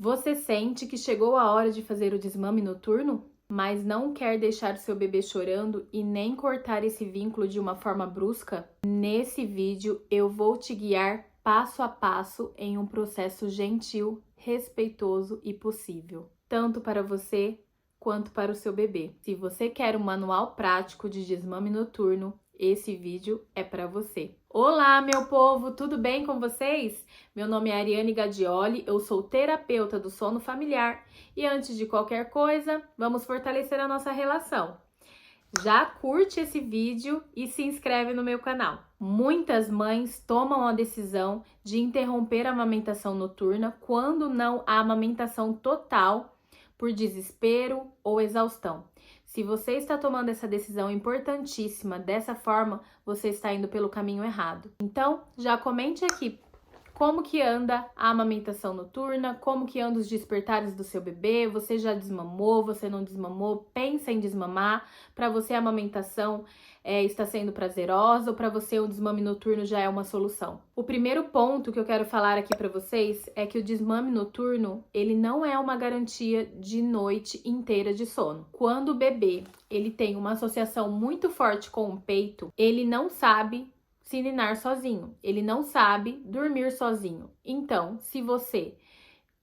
Você sente que chegou a hora de fazer o desmame noturno, mas não quer deixar o seu bebê chorando e nem cortar esse vínculo de uma forma brusca? Nesse vídeo eu vou te guiar passo a passo em um processo gentil, respeitoso e possível, tanto para você quanto para o seu bebê. Se você quer um manual prático de desmame noturno, esse vídeo é para você. Olá, meu povo, tudo bem com vocês? Meu nome é Ariane Gadioli, eu sou terapeuta do sono familiar e antes de qualquer coisa, vamos fortalecer a nossa relação. Já curte esse vídeo e se inscreve no meu canal. Muitas mães tomam a decisão de interromper a amamentação noturna quando não há amamentação total por desespero ou exaustão. Se você está tomando essa decisão importantíssima dessa forma, você está indo pelo caminho errado. Então, já comente aqui como que anda a amamentação noturna, como que andam os despertares do seu bebê, você já desmamou, você não desmamou, pensa em desmamar, para você a amamentação está sendo prazerosa ou para você o desmame noturno já é uma solução. O primeiro ponto que eu quero falar aqui para vocês é que o desmame noturno, ele não é uma garantia de noite inteira de sono. Quando o bebê, ele tem uma associação muito forte com o peito, ele não sabe se ninar sozinho, ele não sabe dormir sozinho. Então, se você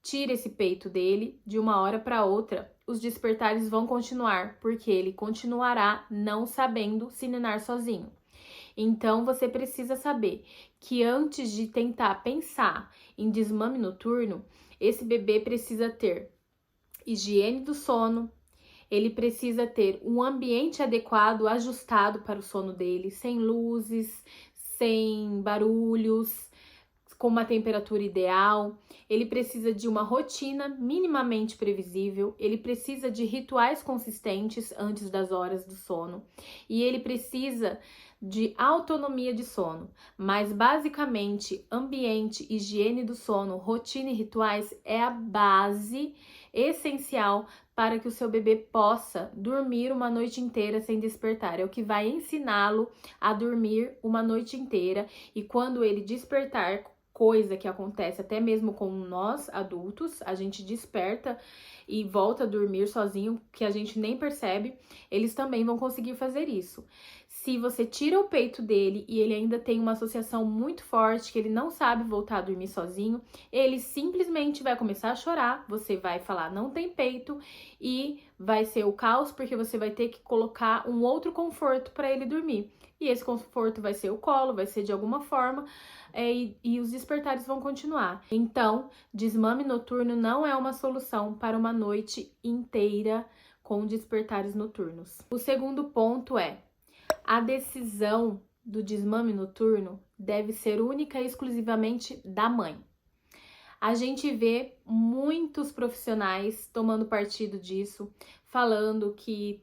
tira esse peito dele de uma hora para outra, os despertares vão continuar, porque ele continuará não sabendo se ninar sozinho. Então, você precisa saber que antes de tentar pensar em desmame noturno, esse bebê precisa ter higiene do sono, ele precisa ter um ambiente adequado, ajustado para o sono dele, sem luzes, sem barulhos, com uma temperatura ideal. Ele precisa de uma rotina minimamente previsível, ele precisa de rituais consistentes antes das horas do sono e ele precisa de autonomia de sono. Mas basicamente, ambiente, higiene do sono, rotina e rituais é a base essencial para que o seu bebê possa dormir uma noite inteira sem despertar. É o que vai ensiná-lo a dormir uma noite inteira e quando ele despertar, coisa que acontece até mesmo com nós adultos, a gente desperta e volta a dormir sozinho, que a gente nem percebe, eles também vão conseguir fazer isso. Se você tira o peito dele e ele ainda tem uma associação muito forte, que ele não sabe voltar a dormir sozinho, ele simplesmente vai começar a chorar, você vai falar não tem peito e vai ser o caos, porque você vai ter que colocar um outro conforto para ele dormir. E esse conforto vai ser o colo, vai ser de alguma forma, e os despertares vão continuar. Então, desmame noturno não é uma solução para uma noite inteira com despertares noturnos. O segundo ponto é: a decisão do desmame noturno deve ser única e exclusivamente da mãe. A gente vê muitos profissionais tomando partido disso, falando que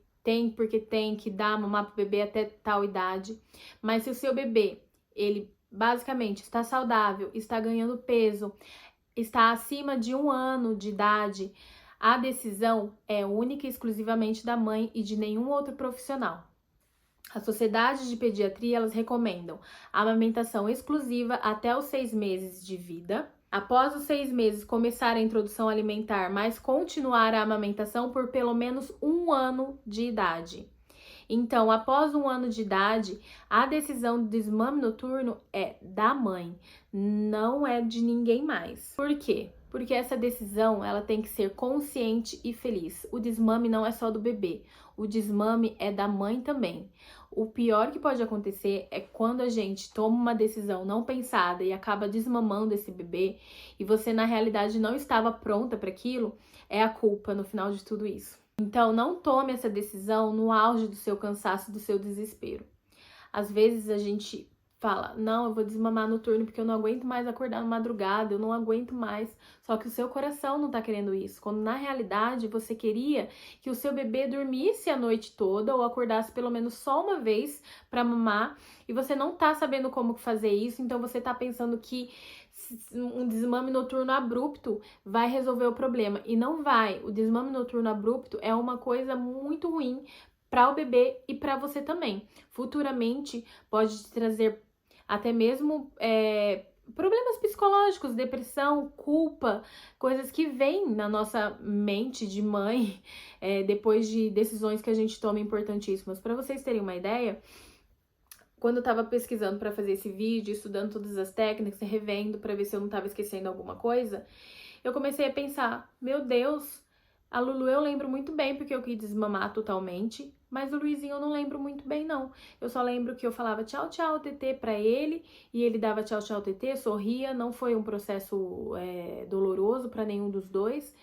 porque tem que dar mamar pro bebê até tal idade, mas se o seu bebê, ele basicamente está saudável, está ganhando peso, está acima de 1 ano de idade, a decisão é única e exclusivamente da mãe e de nenhum outro profissional. A Sociedade de Pediatria, elas recomendam a amamentação exclusiva até os 6 meses de vida. Após os 6 meses, começar a introdução alimentar, mas continuar a amamentação por pelo menos 1 ano de idade. Então, após 1 ano de idade, a decisão do desmame noturno é da mãe, não é de ninguém mais. Por quê? Porque essa decisão, ela tem que ser consciente e feliz. O desmame não é só do bebê, o desmame é da mãe também. O pior que pode acontecer é quando a gente toma uma decisão não pensada e acaba desmamando esse bebê e você na realidade não estava pronta para aquilo, é a culpa no final de tudo isso. Então, não tome essa decisão no auge do seu cansaço, do seu desespero. Às vezes a gente fala, não, eu vou desmamar noturno porque eu não aguento mais acordar na madrugada, eu não aguento mais. Só que o seu coração não tá querendo isso. Quando na realidade você queria que o seu bebê dormisse a noite toda ou acordasse pelo menos só uma vez para mamar e você não tá sabendo como fazer isso, então você tá pensando que um desmame noturno abrupto vai resolver o problema. E não vai. O desmame noturno abrupto é uma coisa muito ruim para o bebê e para você também. Futuramente pode te trazer até mesmo problemas psicológicos, depressão, culpa, coisas que vêm na nossa mente de mãe depois de decisões que a gente toma importantíssimas. Para vocês terem uma ideia, quando eu tava pesquisando para fazer esse vídeo, estudando todas as técnicas, revendo para ver se eu não tava esquecendo alguma coisa, eu comecei a pensar, meu Deus, a Lulu eu lembro muito bem porque eu quis desmamar totalmente, mas o Luizinho eu não lembro muito bem não. Eu só lembro que eu falava tchau, tchau, TT pra ele e ele dava tchau, tchau, TT, sorria, não foi um processo doloroso para nenhum dos dois,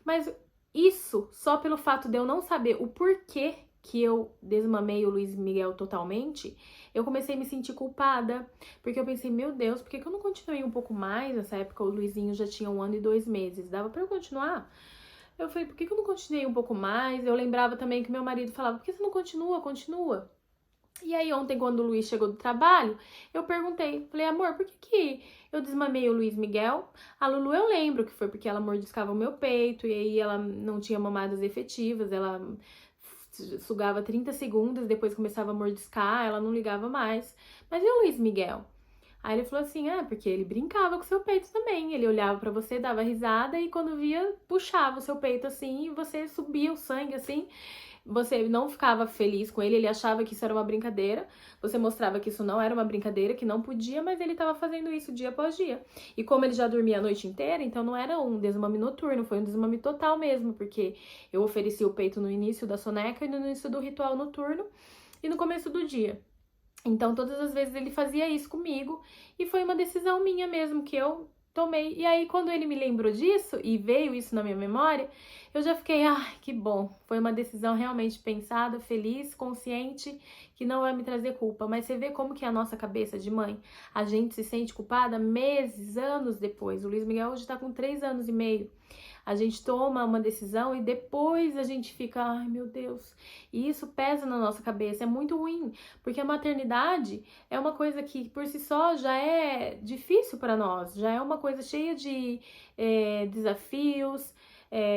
mas isso só pelo fato de eu não saber o porquê que eu desmamei o Luiz Miguel totalmente, eu comecei a me sentir culpada, porque eu pensei, meu Deus, por que eu não continuei um pouco mais? Nessa época o Luizinho já tinha 1 ano e 2 meses, dava pra eu continuar? Eu falei, por que eu não continuei um pouco mais? Eu lembrava também que meu marido falava, por que você não continua? Continua. E aí ontem, quando o Luiz chegou do trabalho, eu perguntei, falei, amor, por que eu desmamei o Luiz Miguel? A Lulu eu lembro que foi porque ela mordiscava o meu peito e aí ela não tinha mamadas efetivas, ela sugava 30 segundos, depois começava a mordiscar, ela não ligava mais. Mas e o Luiz Miguel? Aí ele falou assim, porque ele brincava com o seu peito também. Ele olhava pra você, dava risada e quando via, puxava o seu peito assim e você subia o sangue assim. Você não ficava feliz com ele, ele achava que isso era uma brincadeira. Você mostrava que isso não era uma brincadeira, que não podia, mas ele estava fazendo isso dia após dia. E como ele já dormia a noite inteira, então não era um desmame noturno, foi um desmame total mesmo, porque eu ofereci o peito no início da soneca e no início do ritual noturno e no começo do dia. Então, todas as vezes ele fazia isso comigo e foi uma decisão minha mesmo que eu tomei. E aí, quando ele me lembrou disso e veio isso na minha memória, eu já fiquei, que bom. Foi uma decisão realmente pensada, feliz, consciente, que não vai me trazer culpa. Mas você vê como que é a nossa cabeça de mãe, a gente se sente culpada meses, anos depois. O Luiz Miguel hoje tá com 3 anos e meio. A gente toma uma decisão e depois a gente fica, ai meu Deus, e isso pesa na nossa cabeça, é muito ruim, porque a maternidade é uma coisa que por si só já é difícil para nós, já é uma coisa cheia de desafios,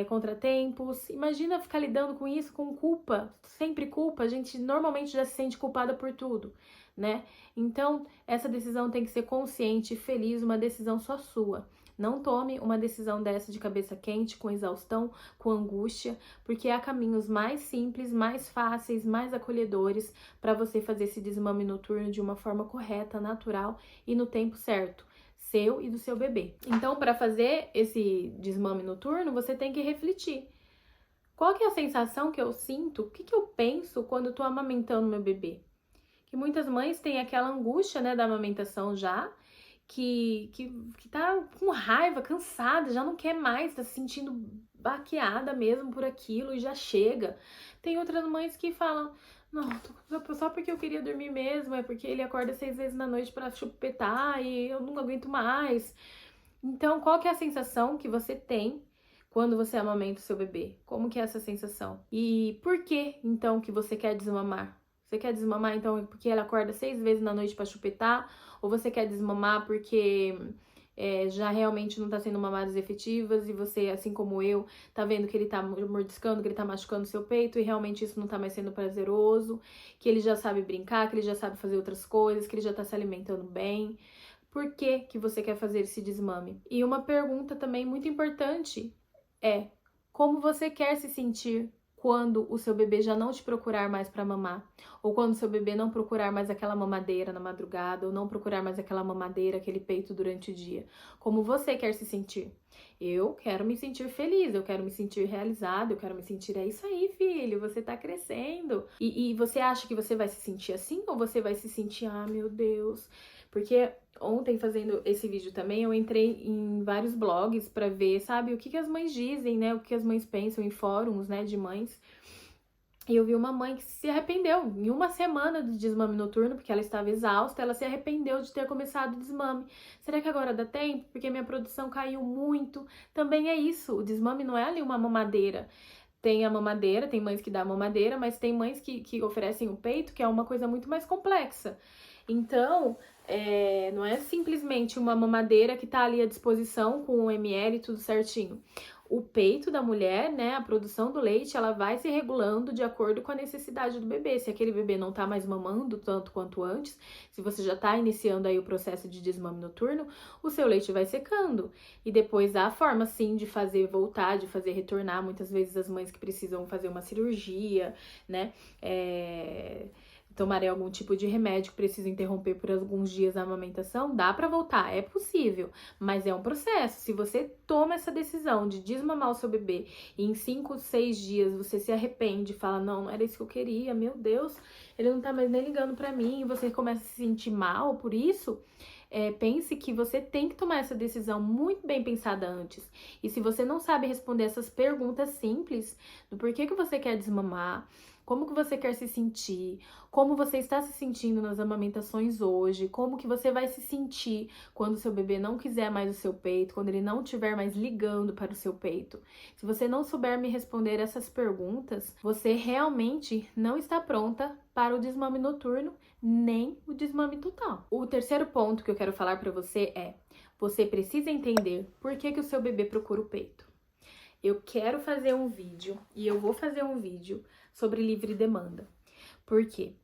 contratempos. Imagina ficar lidando com isso com culpa, sempre culpa, a gente normalmente já se sente culpada por tudo, né? Então, essa decisão tem que ser consciente, feliz, uma decisão só sua. Não tome uma decisão dessa de cabeça quente, com exaustão, com angústia, porque há caminhos mais simples, mais fáceis, mais acolhedores para você fazer esse desmame noturno de uma forma correta, natural e no tempo certo, seu e do seu bebê. Então, para fazer esse desmame noturno, você tem que refletir. Qual que é a sensação que eu sinto? O que eu penso quando eu tô amamentando meu bebê? Que muitas mães têm aquela angústia, né, da amamentação já, que tá com raiva, cansada, já não quer mais, tá se sentindo baqueada mesmo por aquilo e já chega. Tem outras mães que falam, não, só porque eu queria dormir mesmo, é porque ele acorda 6 vezes na noite pra chupetar e eu não aguento mais. Então, qual que é a sensação que você tem quando você amamenta o seu bebê? Como que é essa sensação? E por que, então, que você quer desmamar? Você quer desmamar, então, porque ela acorda 6 vezes na noite pra chupetar? Ou você quer desmamar porque já realmente não tá sendo mamadas efetivas e você, assim como eu, tá vendo que ele tá mordiscando, que ele tá machucando o seu peito e realmente isso não tá mais sendo prazeroso, que ele já sabe brincar, que ele já sabe fazer outras coisas, que ele já tá se alimentando bem. Por que que você quer fazer esse desmame? E uma pergunta também muito importante é: como você quer se sentir quando o seu bebê já não te procurar mais para mamar? Ou quando o seu bebê não procurar mais aquela mamadeira na madrugada, ou não procurar mais aquela mamadeira, aquele peito durante o dia? Como você quer se sentir? Eu quero me sentir feliz, eu quero me sentir realizada, eu quero me sentir, é isso aí, filho, você tá crescendo. E você acha que você vai se sentir assim? Ou você vai se sentir, meu Deus... Porque ontem, fazendo esse vídeo também, eu entrei em vários blogs pra ver, sabe, o que as mães dizem, né? O que as mães pensam em fóruns, né, de mães. E eu vi uma mãe que se arrependeu em 1 semana de desmame noturno, porque ela estava exausta, ela se arrependeu de ter começado o desmame. Será que agora dá tempo? Porque minha produção caiu muito. Também é isso, o desmame não é ali uma mamadeira. Tem a mamadeira, tem mães que dão mamadeira, mas tem mães que oferecem o peito, que é uma coisa muito mais complexa. Então, não é simplesmente uma mamadeira que tá ali à disposição com o ml e tudo certinho. o peito da mulher, né, a produção do leite, ela vai se regulando de acordo com a necessidade do bebê. Se aquele bebê não tá mais mamando tanto quanto antes, se você já tá iniciando aí o processo de desmame noturno, o seu leite vai secando. E depois há forma, sim, de fazer voltar, de fazer retornar. Muitas vezes as mães que precisam fazer uma cirurgia, né, tomarem algum tipo de remédio que precisa interromper por alguns dias a amamentação, dá para voltar, é possível, mas é um processo. Se você toma essa decisão de desmamar o seu bebê e em 5, 6 dias você se arrepende, fala, não era isso que eu queria, meu Deus, ele não tá mais nem ligando para mim, e você começa a se sentir mal por isso, pense que você tem que tomar essa decisão muito bem pensada antes. E se você não sabe responder essas perguntas simples do porquê que você quer desmamar, como que você quer se sentir, como você está se sentindo nas amamentações hoje, como que você vai se sentir quando o seu bebê não quiser mais o seu peito, quando ele não estiver mais ligando para o seu peito. Se você não souber me responder essas perguntas, você realmente não está pronta para o desmame noturno, nem o desmame total. O terceiro ponto que eu quero falar para você é: você precisa entender por que o seu bebê procura o peito. Eu quero fazer um vídeo, e eu vou fazer um vídeo sobre livre demanda. Por quê?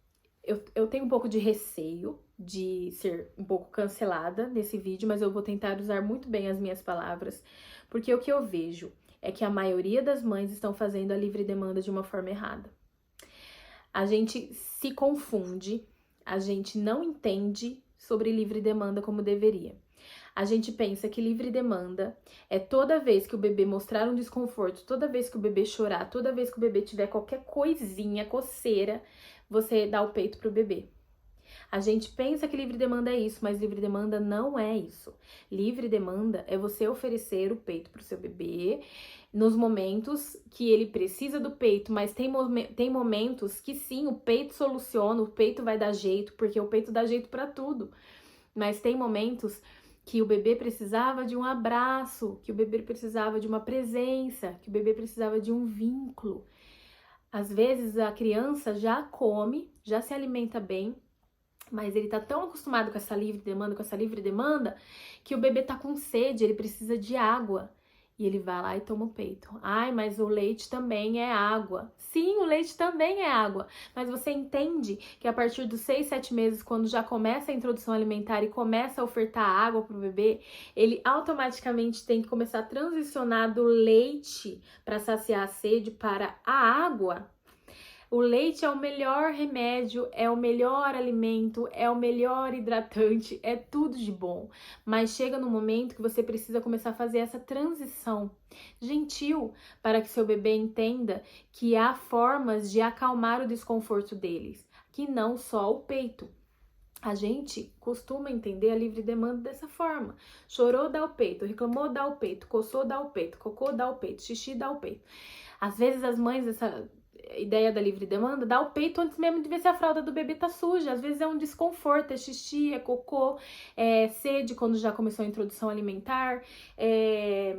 Eu tenho um pouco de receio de ser um pouco cancelada nesse vídeo, mas eu vou tentar usar muito bem as minhas palavras, porque o que eu vejo é que a maioria das mães estão fazendo a livre demanda de uma forma errada. A gente se confunde, a gente não entende sobre livre demanda como deveria. A gente pensa que livre demanda é toda vez que o bebê mostrar um desconforto, toda vez que o bebê chorar, toda vez que o bebê tiver qualquer coisinha, coceira, você dá o peito pro bebê. A gente pensa que livre demanda é isso, mas livre demanda não é isso. Livre demanda é você oferecer o peito pro seu bebê nos momentos que ele precisa do peito, mas tem momentos que sim, o peito soluciona, o peito vai dar jeito, porque o peito dá jeito para tudo. Mas tem momentos que o bebê precisava de um abraço, que o bebê precisava de uma presença, que o bebê precisava de um vínculo. Às vezes a criança já come, já se alimenta bem, mas ele tá tão acostumado com essa livre demanda, que o bebê tá com sede, ele precisa de água. E ele vai lá e toma o peito. Ai, mas o leite também é água. Sim, o leite também é água. Mas você entende que a partir dos 6, 7 meses, quando já começa a introdução alimentar e começa a ofertar água pro bebê, ele automaticamente tem que começar a transicionar do leite para saciar a sede para a água. O leite é o melhor remédio, é o melhor alimento, é o melhor hidratante, é tudo de bom. Mas chega no momento que você precisa começar a fazer essa transição gentil para que seu bebê entenda que há formas de acalmar o desconforto deles, que não só o peito. A gente costuma entender a livre demanda dessa forma. Chorou, dá o peito. Reclamou, dá o peito. Coçou, dá o peito. Cocô, dá o peito. Xixi, dá o peito. Às vezes as mães, essa ideia da livre demanda, dá o peito antes mesmo de ver se a fralda do bebê tá suja. Às vezes é um desconforto, é xixi, é cocô, é sede quando já começou a introdução alimentar, é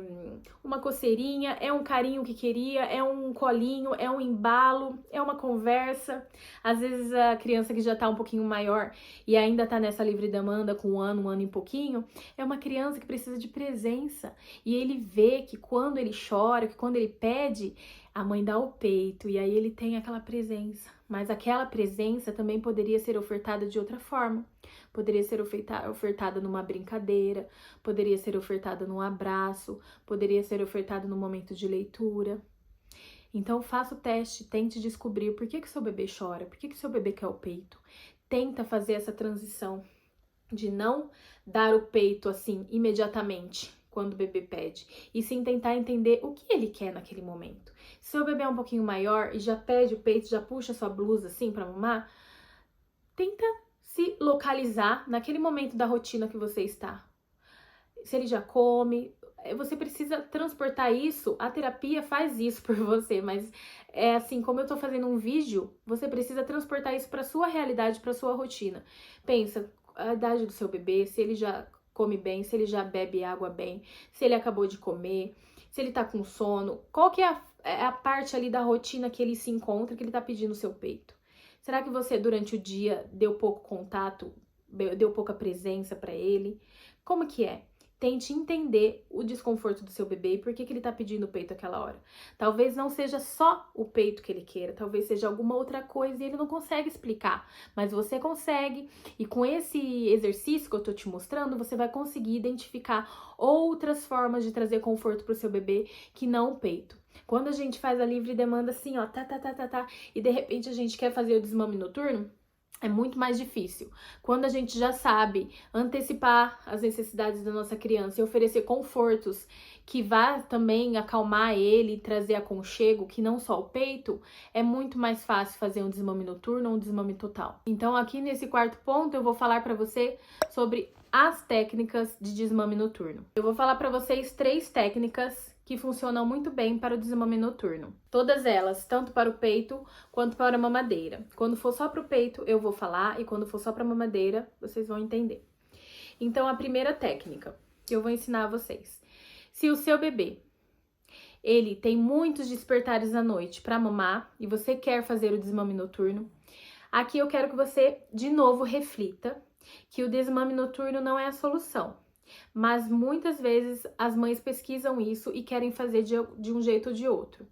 uma coceirinha, é um carinho que queria, é um colinho, é um embalo, é uma conversa. Às vezes a criança que já tá um pouquinho maior e ainda tá nessa livre demanda com um ano e pouquinho, é uma criança que precisa de presença. E ele vê que quando ele chora, que quando ele pede, a mãe dá o peito e aí ele tem aquela presença. Mas aquela presença também poderia ser ofertada de outra forma. Poderia ser ofertada numa brincadeira, poderia ser ofertada num abraço, poderia ser ofertada no momento de leitura. Então faça o teste, tente descobrir por que seu bebê chora, por que seu bebê quer o peito. Tenta fazer essa transição de não dar o peito assim imediatamente quando o bebê pede, e sim tentar entender o que ele quer naquele momento. Se o bebê é um pouquinho maior e já pede o peito, já puxa sua blusa assim para mamar, tenta se localizar naquele momento da rotina que você está. Se ele já come, você precisa transportar isso, a terapia faz isso por você, mas é assim, como eu tô fazendo um vídeo, você precisa transportar isso para sua realidade, para sua rotina. Pensa, a idade do seu bebê, se ele já come bem, se ele já bebe água bem, se ele acabou de comer, se ele tá com sono, qual que é a parte ali da rotina que ele se encontra, que ele tá pedindo o seu peito? Será que você durante o dia deu pouco contato, deu pouca presença para ele? Como que é? Tente entender o desconforto do seu bebê e por que ele tá pedindo o peito aquela hora. Talvez não seja só o peito que ele queira, talvez seja alguma outra coisa e ele não consegue explicar. Mas você consegue, e com esse exercício que eu tô te mostrando, você vai conseguir identificar outras formas de trazer conforto pro seu bebê que não o peito. Quando a gente faz a livre demanda assim, ó, e de repente a gente quer fazer o desmame noturno, é muito mais difícil. Quando a gente já sabe antecipar as necessidades da nossa criança e oferecer confortos que vá também acalmar ele e trazer aconchego, que não só o peito, é muito mais fácil fazer um desmame noturno ou um desmame total. Então, aqui nesse quarto ponto, eu vou falar para você sobre as técnicas de desmame noturno. Eu vou falar para vocês 3 técnicas que funcionam muito bem para o desmame noturno. Todas elas, tanto para o peito quanto para a mamadeira. Quando for só para o peito, eu vou falar, e quando for só para a mamadeira, vocês vão entender. Então, a primeira técnica que eu vou ensinar a vocês. Se o seu bebê, ele tem muitos despertares à noite para mamar e você quer fazer o desmame noturno, aqui eu quero que você, de novo, reflita que o desmame noturno não é a solução. Mas muitas vezes as mães pesquisam isso e querem fazer de um jeito ou de outro.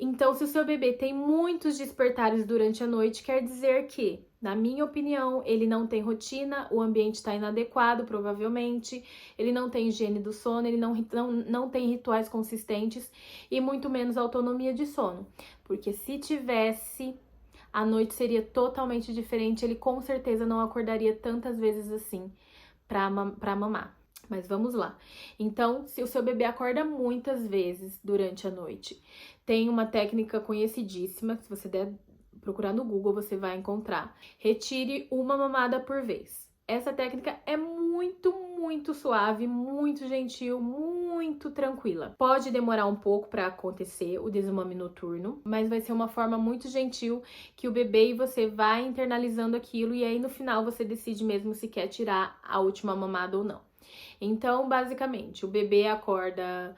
Então, se o seu bebê tem muitos despertares durante a noite, quer dizer que, na minha opinião, ele não tem rotina, o ambiente está inadequado, provavelmente, ele não tem higiene do sono, ele não tem rituais consistentes e muito menos autonomia de sono. Porque se tivesse, a noite seria totalmente diferente, ele com certeza não acordaria tantas vezes assim para mamar. Mas vamos lá. Então, se o seu bebê acorda muitas vezes durante a noite, tem uma técnica conhecidíssima, se você der procurar no Google, você vai encontrar. Retire uma mamada por vez. Essa técnica é muito suave, muito gentil, muito tranquila. Pode demorar um pouco para acontecer o desmame noturno, mas vai ser uma forma muito gentil que o bebê e você vai internalizando aquilo e aí no final você decide mesmo se quer tirar a última mamada ou não. Então, basicamente, o bebê acorda,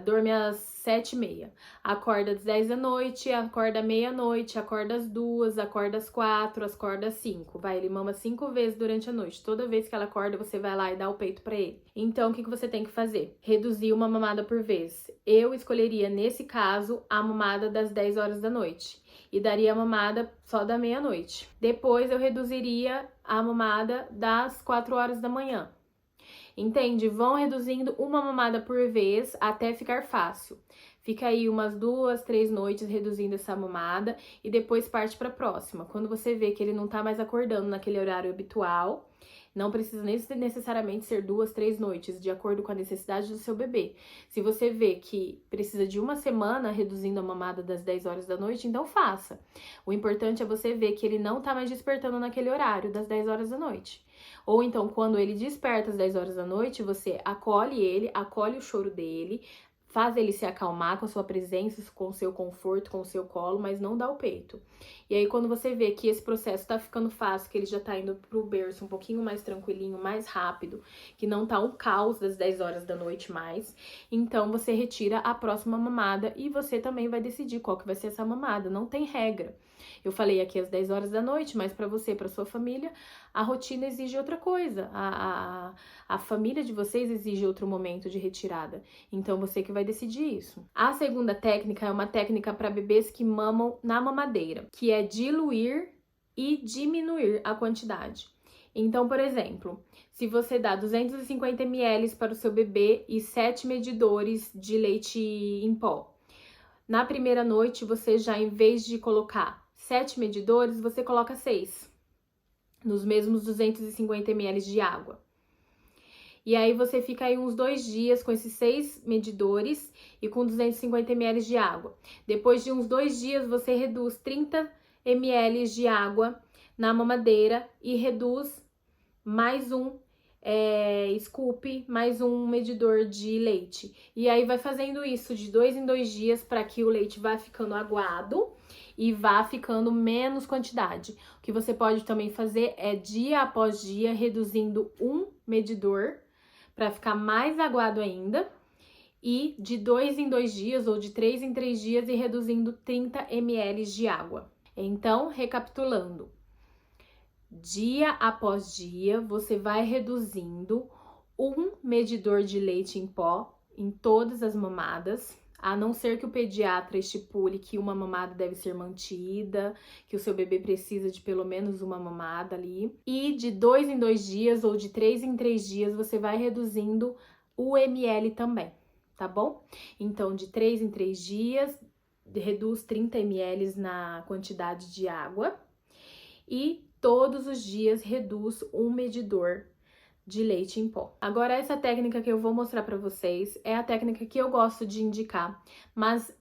dorme às 7h30, acorda às 10 da noite, acorda à meia-noite, acorda às 2, acorda às 4, acorda às 5. Ele mama 5 vezes durante a noite. Toda vez que ela acorda, você vai lá e dá o peito pra ele. Então, o que você tem que fazer? Reduzir uma mamada por vez. Eu escolheria, nesse caso, a mamada das 10 horas da noite. E daria a mamada só da meia-noite. Depois, eu reduziria a mamada das 4 horas da manhã. Entende? Vão reduzindo uma mamada por vez até ficar fácil. Fica aí umas 2, 3 noites reduzindo essa mamada e depois parte para a próxima. Quando você vê que ele não tá mais acordando naquele horário habitual, não precisa necessariamente ser 2, 3 noites, de acordo com a necessidade do seu bebê. Se você vê que precisa de uma semana reduzindo a mamada das 10 horas da noite, então faça. O importante é você ver que ele não tá mais despertando naquele horário das 10 horas da noite. Ou então, quando ele desperta às 10 horas da noite, você acolhe ele, acolhe o choro dele, faz ele se acalmar com a sua presença, com o seu conforto, com o seu colo, mas não dá o peito. E aí, quando você vê que esse processo tá ficando fácil, que ele já tá indo pro berço um pouquinho mais tranquilinho, mais rápido, que não tá um caos das 10 horas da noite mais, então você retira a próxima mamada e você também vai decidir qual que vai ser essa mamada, não tem regra. Eu falei aqui às 10 horas da noite, mas para você, para sua família, a rotina exige outra coisa. A família de vocês exige outro momento de retirada. Então, você que vai decidir isso. A segunda técnica é uma técnica para bebês que mamam na mamadeira, que é diluir e diminuir a quantidade. Então, por exemplo, se você dá 250 ml para o seu bebê e 7 medidores de leite em pó, na primeira noite, você já, em vez de colocar 7 medidores, você coloca 6, nos mesmos 250 ml de água. E aí você fica aí uns 2 dias com esses 6 medidores e com 250 ml de água. Depois de uns 2 dias, você reduz 30 ml de água na mamadeira e reduz mais um scoop, mais um medidor de leite. E aí vai fazendo isso de 2 em 2 dias para que o leite vá ficando aguado e vá ficando menos quantidade. O que você pode também fazer é dia após dia reduzindo um medidor para ficar mais aguado ainda, e de 2 em 2 dias ou de 3 em 3 dias e reduzindo 30 ml de água. Então, recapitulando, dia após dia, você vai reduzindo um medidor de leite em pó em todas as mamadas, a não ser que o pediatra estipule que uma mamada deve ser mantida, que o seu bebê precisa de pelo menos uma mamada ali. E de 2 em 2 dias ou de 3 em 3 dias você vai reduzindo o ml também, tá bom? Então, de 3 em 3 dias, reduz 30 ml na quantidade de água e todos os dias reduz um medidor de leite em pó. Agora, essa técnica que eu vou mostrar pra vocês é a técnica que eu gosto de indicar, mas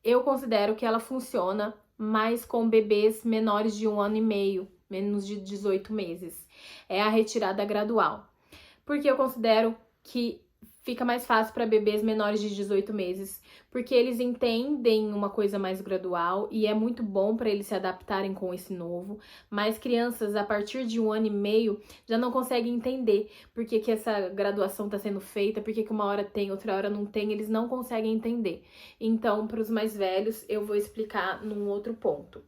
eu considero que ela funciona mais com bebês menores de 1 ano e meio, menos de 18 meses. É a retirada gradual. Porque eu considero que fica mais fácil para bebês menores de 18 meses, porque eles entendem uma coisa mais gradual e é muito bom para eles se adaptarem com esse novo, mas crianças a partir de 1 ano e meio já não conseguem entender por que que essa graduação está sendo feita, por que que uma hora tem, outra hora não tem, eles não conseguem entender. Então, para os mais velhos, eu vou explicar num outro ponto.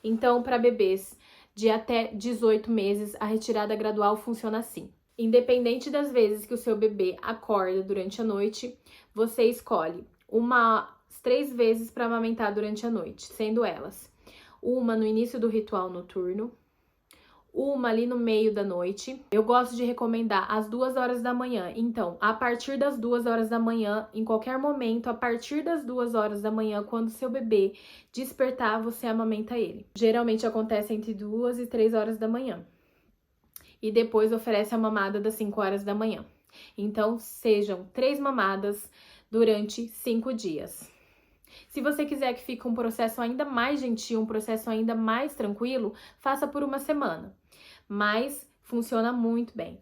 Então, para bebês de até 18 meses, a retirada gradual funciona assim. Independente das vezes que o seu bebê acorda durante a noite, você escolhe umas 3 vezes para amamentar durante a noite, sendo elas uma no início do ritual noturno, uma ali no meio da noite. Eu gosto de recomendar às 2 horas da manhã. Então, a partir das 2 horas da manhã, em qualquer momento, a partir das 2 horas da manhã, quando seu bebê despertar, você amamenta ele. Geralmente acontece entre 2 e 3 horas da manhã. E depois oferece a mamada das 5 horas da manhã. Então, sejam 3 mamadas durante 5 dias. Se você quiser que fique um processo ainda mais gentil, um processo ainda mais tranquilo, faça por uma semana. Mas funciona muito bem.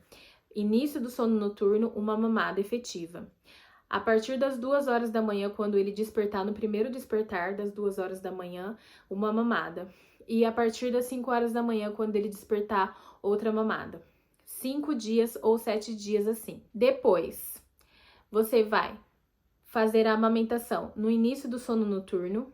Início do sono noturno, uma mamada efetiva. A partir das 2 horas da manhã, quando ele despertar, no primeiro despertar das 2 horas da manhã, uma mamada. E a partir das 5 horas da manhã, quando ele despertar, outra mamada. 5 dias ou 7 dias assim. Depois, você vai fazer a amamentação no início do sono noturno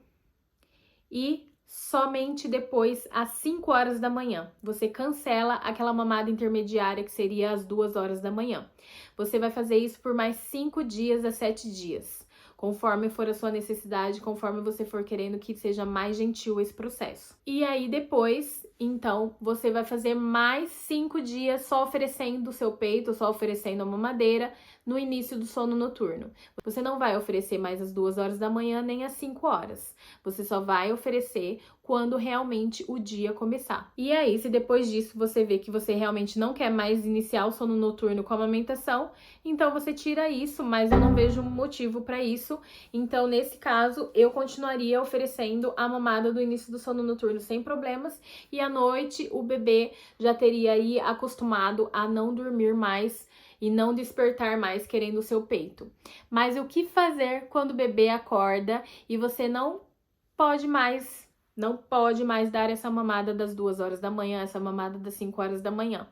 e somente depois, às 5 horas da manhã. Você cancela aquela mamada intermediária, que seria às 2 horas da manhã. Você vai fazer isso por mais 5 dias a 7 dias. Conforme for a sua necessidade, conforme você for querendo que seja mais gentil esse processo. E aí depois, então, você vai fazer mais 5 dias só oferecendo o seu peito, só oferecendo a mamadeira no início do sono noturno. Você não vai oferecer mais às 2 horas da manhã nem às 5 horas. Você só vai oferecer quando realmente o dia começar. E aí, se depois disso você vê que você realmente não quer mais iniciar o sono noturno com a amamentação, então você tira isso, mas eu não vejo motivo para isso. Então, nesse caso, eu continuaria oferecendo a mamada do início do sono noturno sem problemas, e à noite o bebê já teria aí acostumado a não dormir mais e não despertar mais querendo o seu peito. Mas o que fazer quando o bebê acorda e você não pode mais dar essa mamada das 2 horas da manhã, essa mamada das 5 horas da manhã?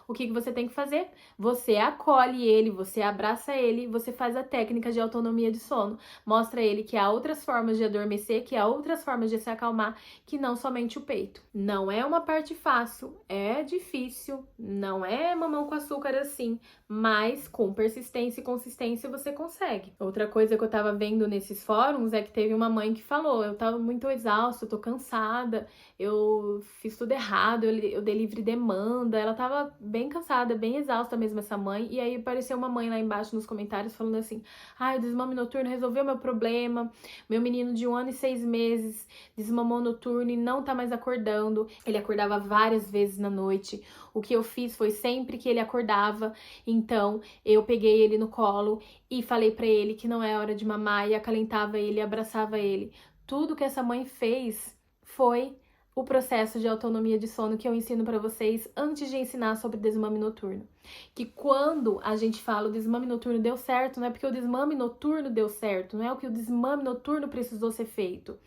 O que você tem que fazer? Você acolhe ele, você abraça ele, você faz a técnica de autonomia de sono. Mostra a ele que há outras formas de adormecer, que há outras formas de se acalmar, que não somente o peito. Não é uma parte fácil, é difícil, não é mamão com açúcar assim, mas com persistência e consistência você consegue. Outra coisa que eu tava vendo nesses fóruns é que teve uma mãe que falou: eu tava muito exausta, eu tô cansada, eu fiz tudo errado, eu dei livre demanda. Ela tava bem cansada, bem exausta mesmo, essa mãe. E aí apareceu uma mãe lá embaixo nos comentários falando assim: o desmame noturno resolveu meu problema. Meu menino de 1 ano e 6 meses desmamou noturno e não tá mais acordando. Ele acordava várias vezes na noite. O que eu fiz foi sempre que ele acordava, então eu peguei ele no colo e falei pra ele que não é hora de mamar e acalentava ele, abraçava ele. Tudo que essa mãe fez foi o processo de autonomia de sono que eu ensino para vocês antes de ensinar sobre desmame noturno. Que quando a gente fala o desmame noturno deu certo, não é porque o desmame noturno deu certo, não é o que o desmame noturno precisou ser feito.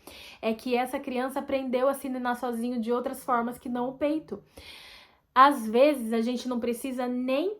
É que essa criança aprendeu a se ninar sozinho de outras formas que não o peito. Às vezes a gente não precisa nem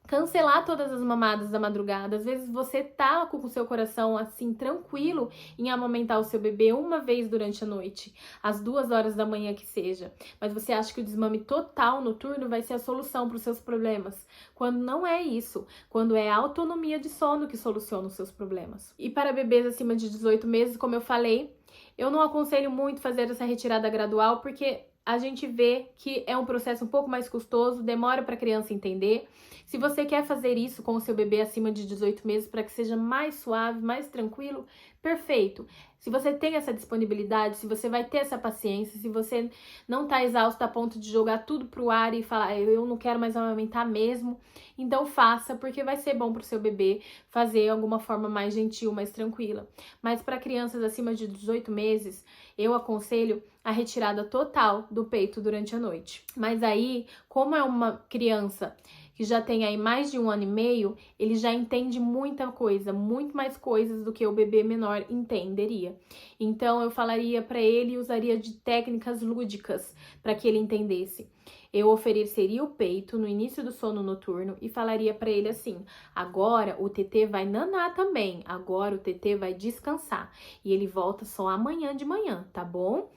cancelar todas as mamadas da madrugada. Às vezes você tá com o seu coração assim tranquilo em amamentar o seu bebê uma vez durante a noite, às 2 horas da manhã que seja, mas você acha que o desmame total noturno vai ser a solução para os seus problemas, quando não é isso, quando é a autonomia de sono que soluciona os seus problemas. E para bebês acima de 18 meses, como eu falei, eu não aconselho muito fazer essa retirada gradual, porque a gente vê que é um processo um pouco mais custoso, demora para a criança entender. Se você quer fazer isso com o seu bebê acima de 18 meses para que seja mais suave, mais tranquilo, perfeito. Se você tem essa disponibilidade, se você vai ter essa paciência, se você não tá exausto a ponto de jogar tudo pro ar e falar, eu não quero mais amamentar mesmo, então faça, porque vai ser bom pro seu bebê fazer alguma forma mais gentil, mais tranquila. Mas para crianças acima de 18 meses, eu aconselho a retirada total do peito durante a noite. Mas aí, como é uma criança que já tem aí mais de 1 ano e meio, ele já entende muita coisa, muito mais coisas do que o bebê menor entenderia. Então eu falaria para ele e usaria de técnicas lúdicas para que ele entendesse. Eu ofereceria o peito no início do sono noturno e falaria para ele assim: agora o TT vai nanar também, agora o TT vai descansar e ele volta só amanhã de manhã, tá bom?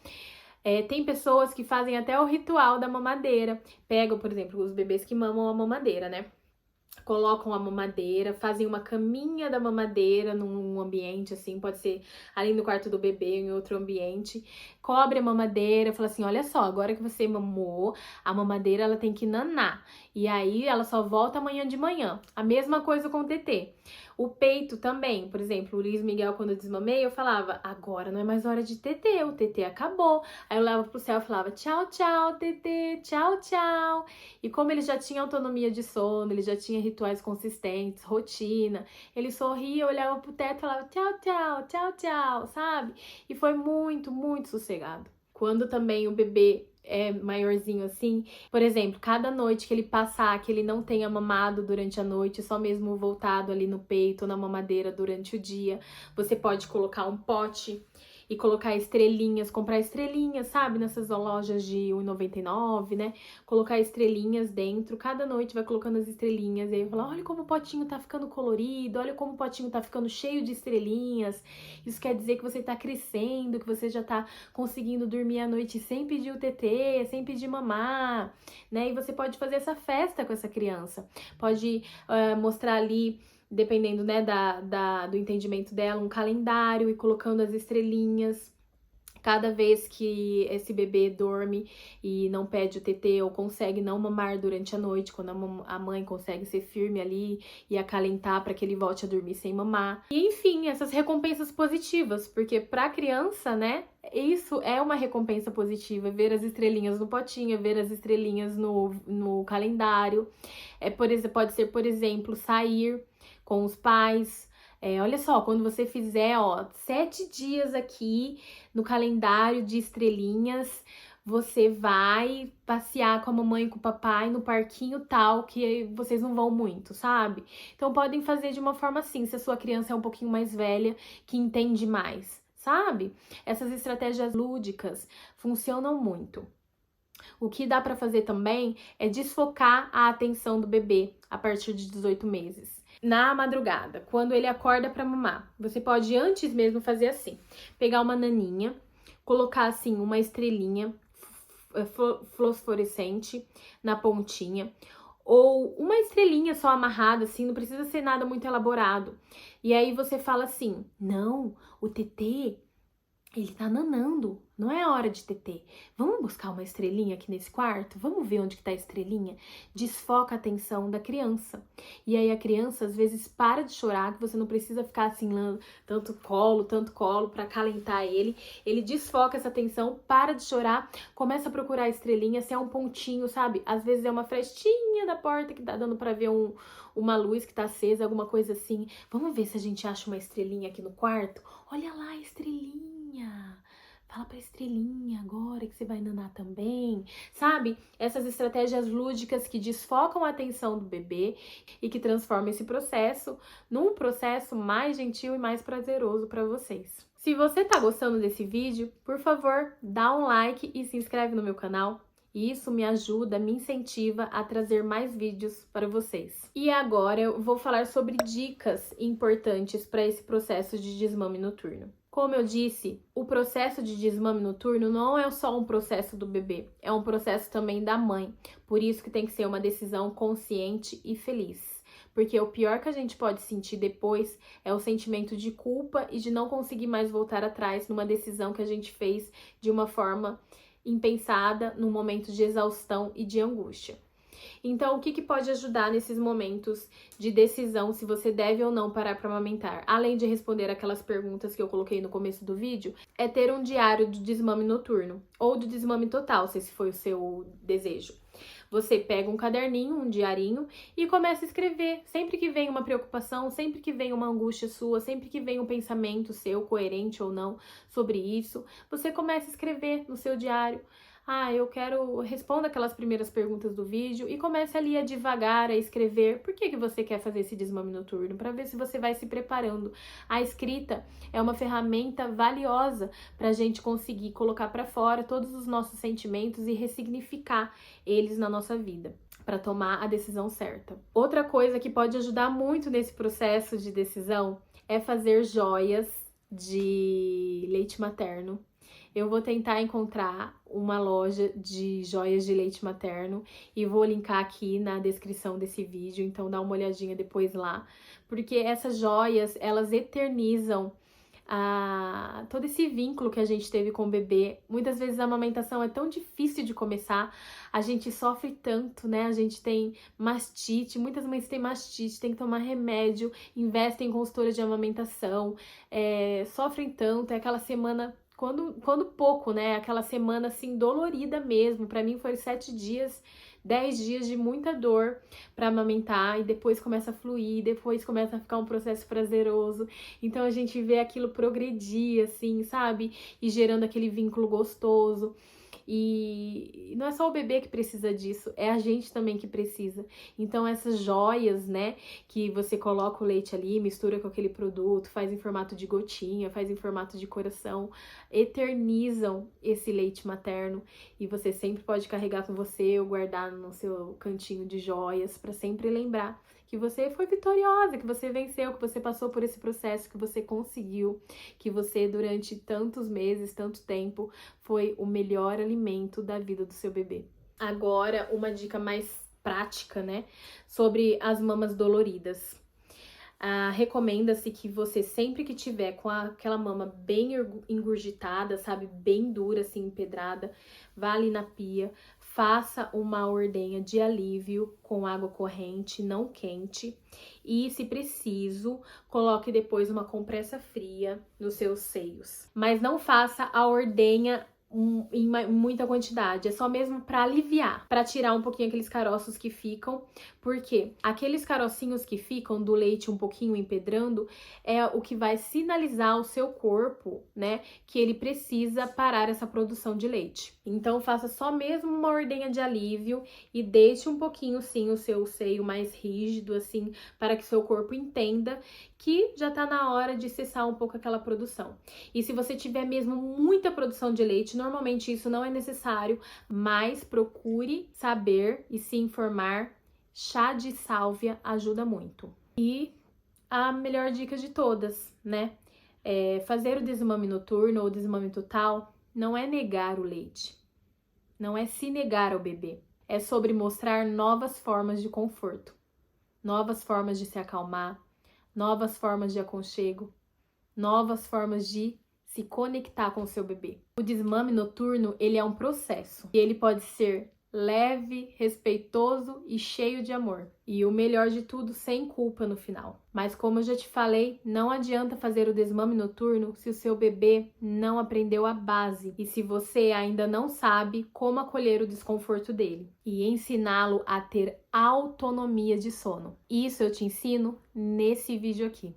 Tem pessoas que fazem até o ritual da mamadeira. Pegam, por exemplo, os bebês que mamam a mamadeira, né? Colocam a mamadeira, fazem uma caminha da mamadeira num ambiente assim, pode ser ali no quarto do bebê, em outro ambiente. Cobre a mamadeira, fala assim: olha só, agora que você mamou, a mamadeira ela tem que nanar. E aí ela só volta amanhã de manhã. A mesma coisa com o TT. O peito também, por exemplo, o Luiz Miguel, quando eu desmamei, eu falava: agora não é mais hora de TT, o TT acabou. Aí eu levava pro céu e falava: tchau, tchau, TT, tchau, tchau. E como ele já tinha autonomia de sono, ele já tinha rituais consistentes, rotina, ele sorria, olhava pro teto e falava: tchau, tchau, tchau, tchau, sabe? E foi muito, muito sossegado. Quando também o bebê é maiorzinho assim, por exemplo, cada noite que ele passar, que ele não tenha mamado durante a noite, só mesmo voltado ali no peito, na mamadeira durante o dia, você pode colocar um pote e colocar estrelinhas, comprar estrelinhas, sabe? Nessas lojas de R$1,99, né? Colocar estrelinhas dentro, cada noite vai colocando as estrelinhas, e aí vai falar: olha como o potinho tá ficando colorido, olha como o potinho tá ficando cheio de estrelinhas. Isso quer dizer que você tá crescendo, que você já tá conseguindo dormir à noite sem pedir o TT, sem pedir mamar, né? E você pode fazer essa festa com essa criança. Pode mostrar ali, dependendo, né, do entendimento dela, um calendário e colocando as estrelinhas. Cada vez que esse bebê dorme e não pede o TT ou consegue não mamar durante a noite, quando a mãe consegue ser firme ali e acalentar para que ele volte a dormir sem mamar. E enfim, essas recompensas positivas, porque para a criança, né, isso é uma recompensa positiva, ver as estrelinhas no potinho, ver as estrelinhas no calendário. Pode ser, por exemplo, sair com os pais. Olha só, quando você fizer, 7 dias aqui no calendário de estrelinhas, você vai passear com a mamãe e com o papai no parquinho tal, que vocês não vão muito, sabe? Então podem fazer de uma forma assim, se a sua criança é um pouquinho mais velha, que entende mais, sabe? Essas estratégias lúdicas funcionam muito. O que dá para fazer também é desfocar a atenção do bebê a partir de 18 meses. Na madrugada, quando ele acorda para mamar, você pode antes mesmo fazer assim: pegar uma naninha, colocar assim uma estrelinha fosforescente na pontinha, ou uma estrelinha só amarrada assim, não precisa ser nada muito elaborado. E aí você fala assim: não, o TT, ele tá nanando, não é hora de TT. Vamos buscar uma estrelinha aqui nesse quarto? Vamos ver onde que tá a estrelinha? Desfoca a atenção da criança. E aí a criança às vezes para de chorar, que você não precisa ficar assim, tanto colo para acalentar ele. Ele desfoca essa atenção, para de chorar, começa a procurar a estrelinha, se é um pontinho, sabe? Às vezes é uma frestinha da porta que tá dando para ver uma luz que tá acesa, alguma coisa assim. Vamos ver se a gente acha uma estrelinha aqui no quarto? Olha lá a estrelinha. Fala pra estrelinha agora que você vai nanar também, sabe? Essas estratégias lúdicas que desfocam a atenção do bebê e que transformam esse processo num processo mais gentil e mais prazeroso para vocês. Se você tá gostando desse vídeo, por favor, dá um like e se inscreve no meu canal. E isso me ajuda, me incentiva a trazer mais vídeos para vocês. E agora eu vou falar sobre dicas importantes para esse processo de desmame noturno. Como eu disse, o processo de desmame noturno não é só um processo do bebê, é um processo também da mãe. Por isso que tem que ser uma decisão consciente e feliz. Porque o pior que a gente pode sentir depois é o sentimento de culpa e de não conseguir mais voltar atrás numa decisão que a gente fez de uma forma impensada, num momento de exaustão e de angústia. Então, o que pode ajudar nesses momentos de decisão se você deve ou não parar para amamentar? Além de responder aquelas perguntas que eu coloquei no começo do vídeo, é ter um diário do desmame noturno ou do desmame total, se esse foi o seu desejo. Você pega um caderninho, um diarinho e começa a escrever. Sempre que vem uma preocupação, sempre que vem uma angústia sua, sempre que vem um pensamento seu, coerente ou não, sobre isso, você começa a escrever no seu diário. Eu quero... Responda aquelas primeiras perguntas do vídeo e comece ali a devagar, a escrever. Por que você quer fazer esse desmame noturno? Para ver se você vai se preparando. A escrita é uma ferramenta valiosa para a gente conseguir colocar para fora todos os nossos sentimentos e ressignificar eles na nossa vida, para tomar a decisão certa. Outra coisa que pode ajudar muito nesse processo de decisão é fazer joias de leite materno. Eu vou tentar encontrar uma loja de joias de leite materno e vou linkar aqui na descrição desse vídeo, então dá uma olhadinha depois lá, porque essas joias, elas eternizam todo esse vínculo que a gente teve com o bebê. Muitas vezes a amamentação é tão difícil de começar, a gente sofre tanto, né? A gente tem mastite, muitas mães têm mastite, tem que tomar remédio, investem em consultora de amamentação, sofrem tanto, é aquela semana... Quando pouco, né? Aquela semana, assim, dolorida mesmo. Pra mim foi 7 dias, 10 dias de muita dor pra amamentar. E depois começa a fluir, depois começa a ficar um processo prazeroso. Então a gente vê aquilo progredir, assim, sabe? E gerando aquele vínculo gostoso. E não é só o bebê que precisa disso, é a gente também que precisa. Então essas joias, né, que você coloca o leite ali, mistura com aquele produto, faz em formato de gotinha, faz em formato de coração, eternizam esse leite materno e você sempre pode carregar com você ou guardar no seu cantinho de joias para sempre lembrar que você foi vitoriosa, que você venceu, que você passou por esse processo, que você conseguiu, que você durante tantos meses, tanto tempo, foi o melhor alimento da vida do seu bebê. Agora, uma dica mais prática, né, sobre as mamas doloridas. Recomenda-se que você, sempre que tiver com aquela mama bem engurgitada, sabe, bem dura, assim, empedrada, vá ali na pia, faça uma ordenha de alívio com água corrente, não quente, e, se preciso, coloque depois uma compressa fria nos seus seios. Mas não faça a ordenha em muita quantidade, é só mesmo para aliviar, para tirar um pouquinho aqueles caroços que ficam, porque aqueles carocinhos que ficam do leite um pouquinho empedrando é o que vai sinalizar ao seu corpo, né, que ele precisa parar essa produção de leite. Então faça só mesmo uma ordenha de alívio e deixe um pouquinho sim o seu seio mais rígido assim, para que seu corpo entenda que já tá na hora de cessar um pouco aquela produção. E se você tiver mesmo muita produção de leite, normalmente isso não é necessário, mas procure saber e se informar. Chá de sálvia ajuda muito. E a melhor dica de todas, né? Fazer o desmame noturno ou desmame total não é negar o leite, não é se negar ao bebê. É sobre mostrar novas formas de conforto, novas formas de se acalmar, novas formas de aconchego, novas formas de se conectar com o seu bebê. O desmame noturno, ele é um processo e ele pode ser leve, respeitoso e cheio de amor. E o melhor de tudo, sem culpa no final. Mas como eu já te falei, não adianta fazer o desmame noturno se o seu bebê não aprendeu a base e se você ainda não sabe como acolher o desconforto dele e ensiná-lo a ter autonomia de sono. Isso eu te ensino nesse vídeo aqui.